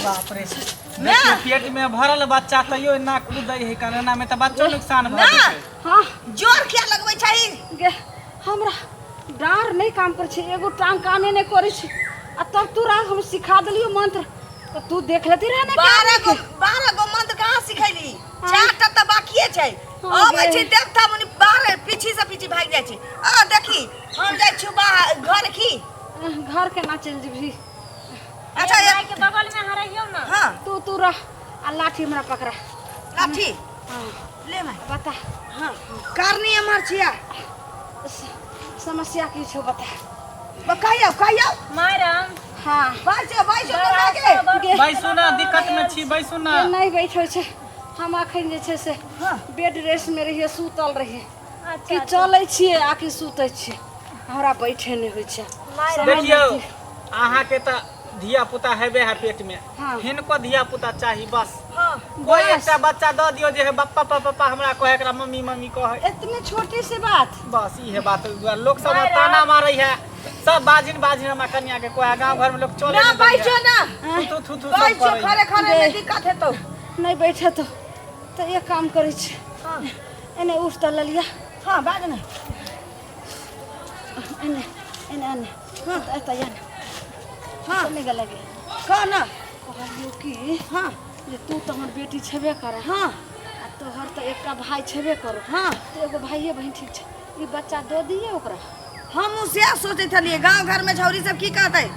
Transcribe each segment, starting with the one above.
बाप रे देखिए पेट में भरल बच्चा तैयो ना कूदै है करना में त बच्चो नुकसान भ जेतै। हां जोर क्या लगबै छै गे हमरा डार नहीं काम कर छै एगो टांग कामे नहीं करै छै आ तब तोरा हम सिखा देलियो मंत्र तो तू देख लेती रहे ना 12 गो मंत्र कहां सिखैली 4टा त बाकीए छै आबै छै देखता मने 12 पीछे से पीछे भाग जाय छै आ देखी हम जाय छु घर की घर के ना चल जेबी। अच्छा भाई के बगल में हरइयो ना। हां तू रह आ लाठी हमरा पकड़ा लाठी। हां ले मैं बता। हां करनी हमर छिया समस्या की छो बता कहियो मैडम। हां बाजो भाई सुना दिक्कत में छी भाई सुना नहीं बैठो छै हम अखन जे छै से बेड रेस्ट में रहिए सुतल रहिए कि चलै छिए आकि सुतै छिए हमरा बैठे नहीं होय छै। देखियो आहा के त धिया पुता हेबे है पेट में हिनको धिया पुता चाहिए बस। कोई एकटा बच्चा द दियो जे है पप्पा पप्पा हमरा कहे एकरा मम्मी मम्मी कहे इतनी छोटी सी बात बस ई है बात लोग सब ताना मारै है सब बाजिन हमरा कन्या के कोई गांव घर में लोग चले ना बैठो ना थू बैठो खरे में दिक्कत है तो नहीं बैठे तो एक काम करे छै। हां एने उठ त ललिया। हां बाज ना एने हां एता या हां नहीं लगे का ना कहलियो कि हां ये तू तो हमर बेटी छेबे करे। हां आ तोहर त एकटा भाई छेबे करो। हां तो एगो भाईए बहन ठीक छै ई बच्चा दो दिए ओकरा। हम उसे सोचे थलिए गांव घर में छौरी सब की कहतै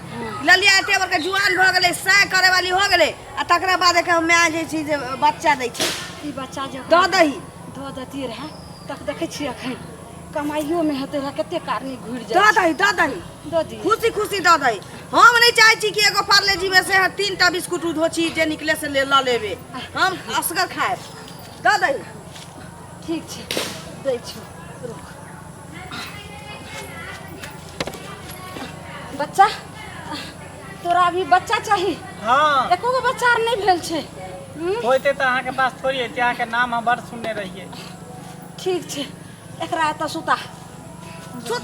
ललिया एते बड़का जुआन भ गेलै सह करे वाली हो गेलै आ तकरा बाद के हम आ जे छी जे बच्चा दै छै ई बच्चा जे दो दती रहे तक देखे छी अखन कमाइयो में हेते रहे कते कारनी घुर जाय दो दी खुशी खुशी दो दई। हम नहीं चाहे छी कि एगो पार्ले जी में से 3टा बिस्कुट उधोची जे निकले से ले ल लेबे हम असगर खाए दो दई। ठीक छै दै छी रुक बच्चा तोरा अभी बच्चा चाहिए। हां एको गो बच्चा नहीं भेल छै होइते त अहाँ के पास थोड़ी है त्या के नाम हम बड़ सुनने रहिए। ठीक छै एकरा त सुता सुत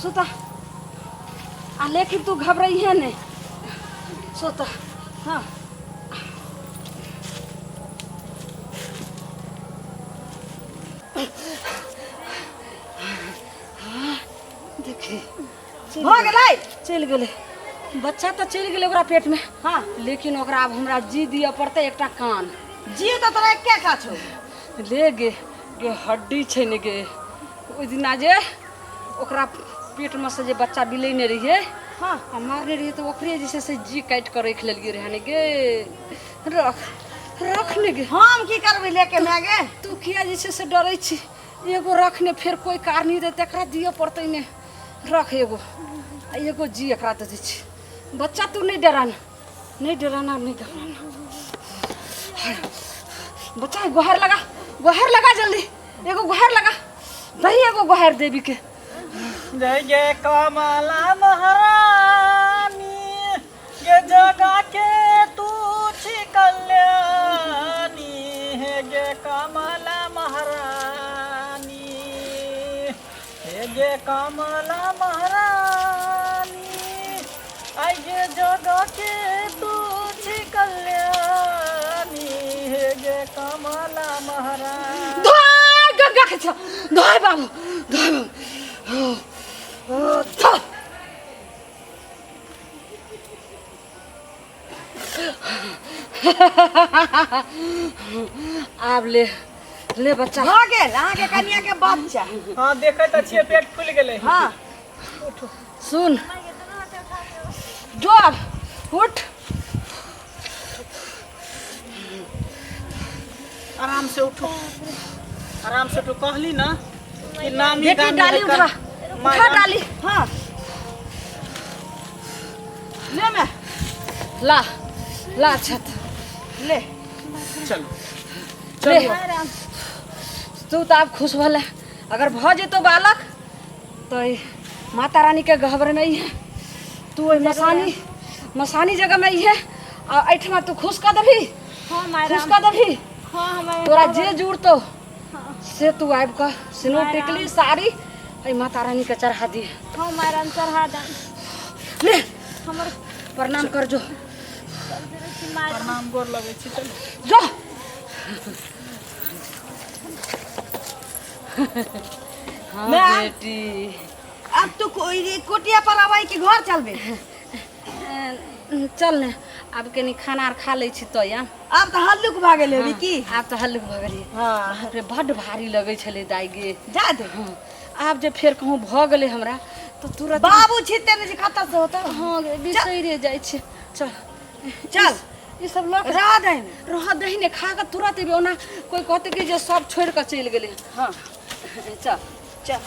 सुता आ लेकिन तू घबराइए नहीं सुता। हां देखे हो गेलै चल गेलै बच्चा तो चल गेलै ओकरा पेट में। हां लेकिन ओकरा अब हमरा जी दिए पड़ते एकटा कान जी तो तोरा एके का छौ ले गे हड्डी छै ने गे ओइ दिना जे ओकरा पेट में से जे बच्चा बिलैने रहिए। हां मारने रहिए तो ओकरे जैसे से जी काट कर रख लेलिए रहे ने गे रख ने गे। हम की करबै लेके मैं गे तू किया जैसे से डरै छी एगो रखने फिर कोई कार नहीं दे तकरा दिए पड़ते ने रख एगो जी एकरा दे छी बच्चा तू नहीं डराना नहीं घबराना बच्चा गोहर लगा जल्दी एगो गोहर लगा दही एगो गोहर देवी के जय कमला महारानी ये जगह के तू छी कल्याणी है गे कमला महारानी है गे कमला महारानी आई ये जगह के तू छी कल्याणी है गे कमला महारानी गंगा के छ धोय बाबू आब ले बच्चा हो गेल अहाँ के कन्या के बच्चा। हां देखै त छियै पेट फूल गेलै। हां सुन जो उठ आराम से उठो कहली ना कि नामी बेटी डाली उठा डाली। हां ले मैं ला छत ले चलो तू तो आप खुश भले अगर भ जेतो बालक तो माता रानी के गहबर में ही है तू मसानी जगह में ही है और ऐठमा तू खुश कर दभी। हां खुश कर दभी। हां तोरा जे जुड़तो से तू आब का सिनो टिकली साड़ी माता रानी के चढ़ा दी। हां मायराम चढ़ा दा ले हमर प्रणाम कर जो प्रणाम गोर लगे छी चल जो हाँ बेटी अब तू कोई कोटिया पर आवाई के घर चलबे चल ने अब कनी खाना आर खा ले छी तो या अब तो हल्लुक भागे लेबी की अब तो हल्लुक भागली हां रे बड भारी लगे छले दाई गे जा दे अब जे फेर कहूं भ गेले हमरा तो तुरंत बाबू छिते ने खाता से होता हां बिसैरे जाय छे चल चल ये सब लोग रह दही ने खा के तुरंत एबे ओना कोई कहते कि जे सब छोड़ के चल गेले हां चल चल